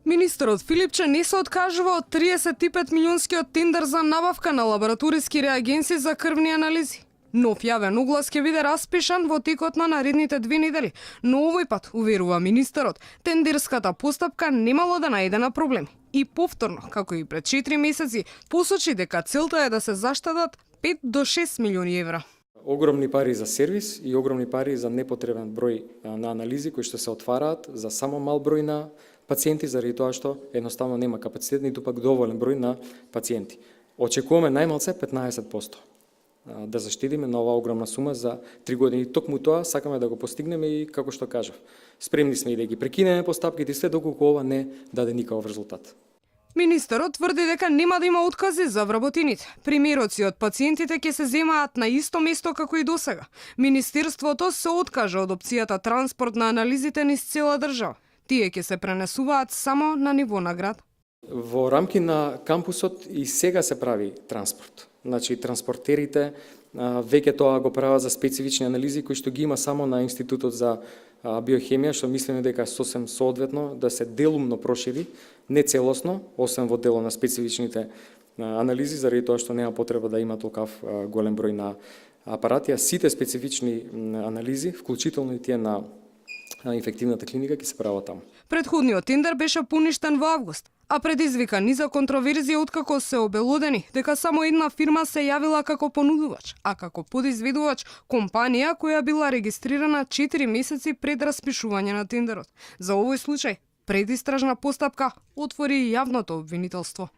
Министерот Филипче не се откажува од 35 милионскиот тендер за набавка на лабораториски реагенси за крвни анализи. Нов јавен оглас ќе биде распишан во текот на наредните 2 недели, но овој пат, уверува министерот, тендерската постапка немало да најде на проблеми. И повторно, како и пред 4 месеци, посочи дека целта е да се заштедат 5 до 6 милиони евра. Огромни пари за сервис и огромни пари за непотребен број на анализи кои што се отвараат за само мал број на пациенти, заради тоа што едноставно нема капацитет, ниту пак доволен број на пациенти. Очекуваме најмалце 15% да заштедиме на оваа огромна сума за 3 години. Токму тоа сакаме да го постигнеме и, како што кажав, спремни сме и да ги прекинеме постапките се доколку ова не даде никаков резултат. Министерот тврди дека нема да има откази за вработените. Примероци од пациентите ќе се земаат на исто место како и досега. Министерството се откажа од опцијата транспорт на анализите низ цела држава. Тие ќе се пренесуваат само на ниво на град. Во рамки на кампусот и сега се прави транспорт. Значи, транспортерите веќе тоа го прават за специфични анализи кои што ги има само на Институтот за биохемија, што мислиме дека сосем соодветно да се делумно прошири, не целосно, освен во дело на специфичните анализи, заради тоа што нема потреба да има толкав голем број на апарати, а сите специфични анализи, вклучително и тие на инфективната клиника, ќе се прават таму. Претходниот тендер беше поништен во август, а предизвика низа контроверзија откако се обелодени дека само една фирма се јавила како понудувач, а како подизведувач компанија која била регистрирана 4 месеци пред распишување на тендерот. За овој случај предистражна постапка отвори јавното обвинителство.